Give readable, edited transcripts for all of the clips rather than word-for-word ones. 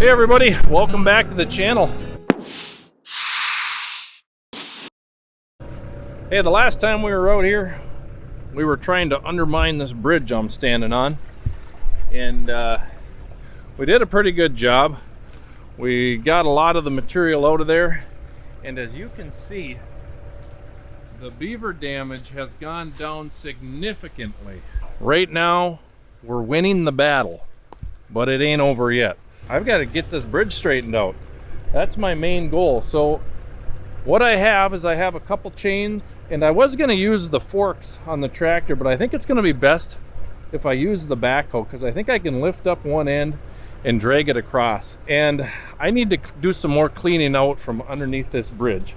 Hey everybody, welcome back to the channel. Hey, the last time we were out here, we were trying to undermine this bridge I'm standing on, and we did a pretty good job. We got a lot of the material out of there, and as you can see, the beaver damage has gone down significantly. Right now, we're winning the battle, but it ain't over yet. I've got to get this bridge straightened out. That's my main goal. So what I have is I have a couple chains, and I was going to use the forks on the tractor, but I think it's going to be best if I use the backhoe, because I think I can lift up one end and drag it across. And I need to do some more cleaning out from underneath this bridge.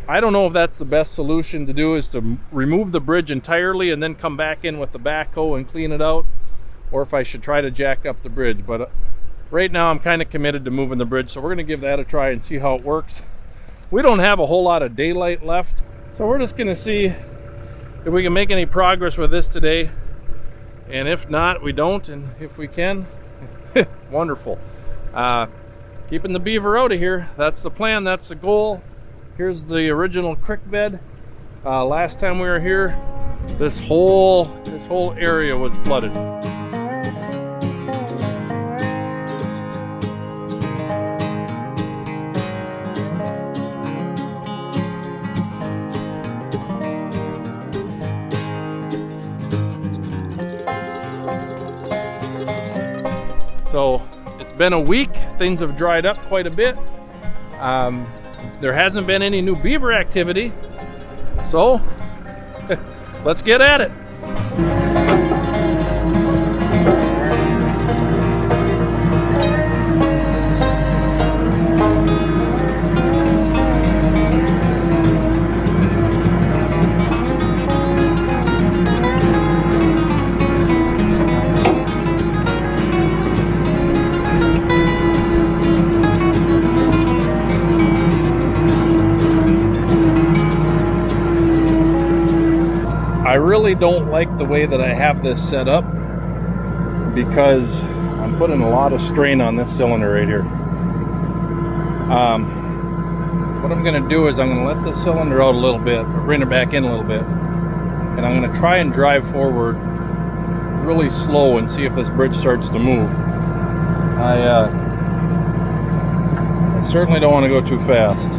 I don't know if that's the best solution to do, is to remove the bridge entirely and then come back in with the backhoe and clean it out, or if I should try to jack up the bridge. But right now I'm kind of committed to moving the bridge, so we're going to give that a try and see how it works. We don't have a whole lot of daylight left, so we're just going to see if we can make any progress with this today, and if not, we don't, and if we can, wonderful. Keeping the beaver out of here, that's the plan, that's the goal. Here's the original creek bed. Last time we were here, this whole area was flooded. So it's been a week, things have dried up quite a bit. There hasn't been any new beaver activity, so let's get at it. I really don't like the way that I have this set up, because I'm putting a lot of strain on this cylinder right here. What I'm going to do is I'm going to let this cylinder out a little bit, bring it back in a little bit, and I'm going to try and drive forward really slow and see if this bridge starts to move. I certainly don't want to go too fast.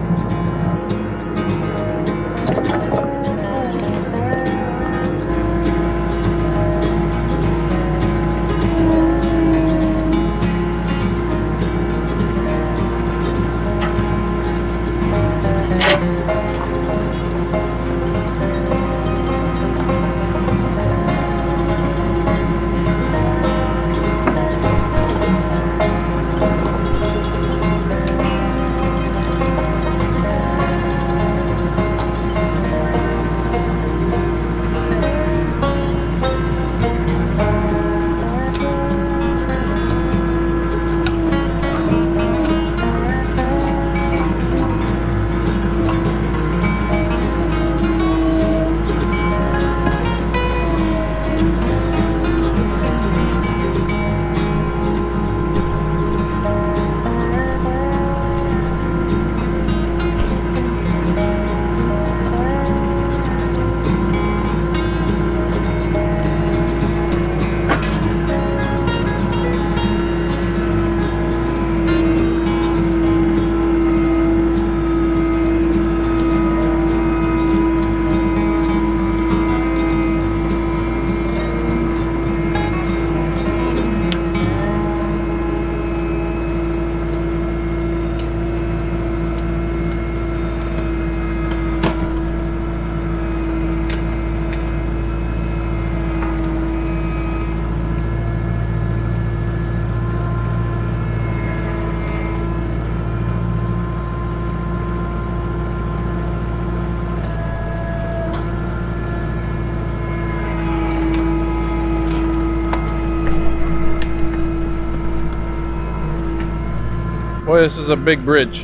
Boy, this is a big bridge.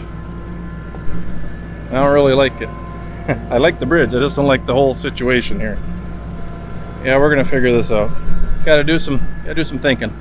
I don't really like it. I like the bridge, I just don't like the whole situation here. Yeah, we're gonna figure this out. Gotta do some thinking.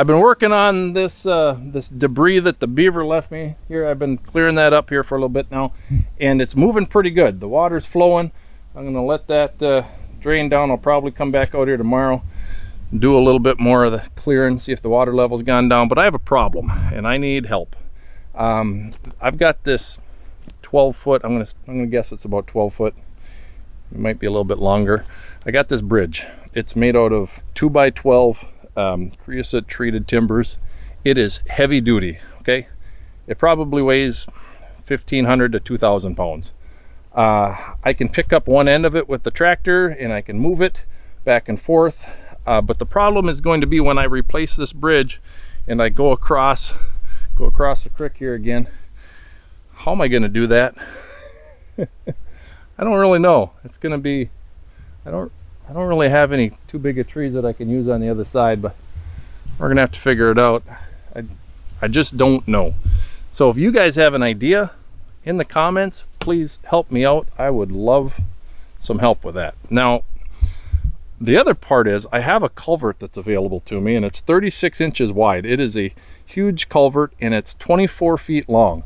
I've been working on this this debris that the Beaver left me here. I've been clearing that up here for a little bit now, and it's moving pretty good. The water's flowing. I'm gonna let that drain down. I'll probably come back out here tomorrow, do a little bit more of the clearing, see if the water level's gone down. But I have a problem and I need help. I've got this 12 foot, I'm gonna guess it's about 12 foot. It might be a little bit longer. I got this bridge. It's made out of 2x12 creosote treated timbers. It is heavy duty, okay? It probably weighs 1,500 to 2,000 pounds. I can pick up one end of it with the tractor and I can move it back and forth. But the problem is going to be when I replace this bridge and I go across the creek here again. How am I going to do that? I don't really know. It's going to be, I don't really have any too big of trees that I can use on the other side, but we're gonna have to figure it out. I just don't know. So if you guys have an idea in the comments, please help me out. I would love some help with that. Now, the other part is I have a culvert that's available to me, and it's 36 inches wide. It is a huge culvert and it's 24 feet long.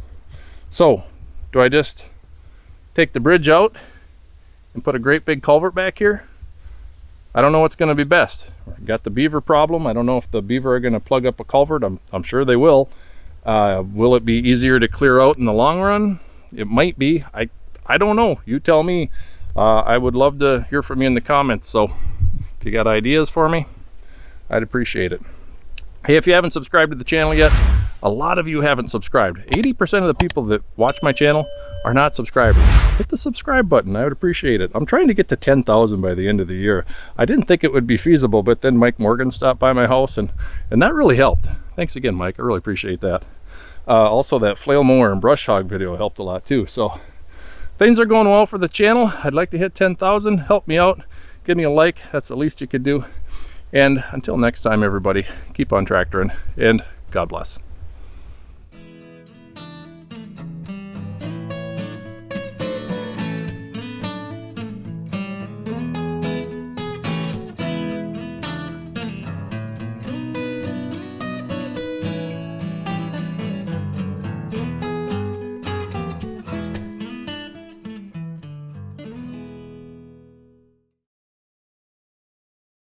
So do I just take the bridge out and put a great big culvert back here? I don't know what's going to be best. Got the Beaver problem. I don't know if the Beaver are going to plug up a culvert. I'm sure they will. Will it be easier to clear out in the long run? It might be. I don't know. You tell me. I would love to hear from you in the comments. So if you got ideas for me, I'd appreciate it. Hey, if you haven't subscribed to the channel yet, a lot of you haven't subscribed. 80% of the people that watch my channel are not subscribers. Hit the subscribe button. I would appreciate it. I'm trying to get to 10,000 by the end of the year. I didn't think it would be feasible, but then Mike Morgan stopped by my house and that really helped. Thanks again, Mike. I really appreciate that. Also, that Flail mower and brush hog video helped a lot too. So things are going well for the channel. I'd like to hit 10,000. Help me out. Give me a like. That's the least you could do. And until next time, everybody, keep on tractoring and God bless.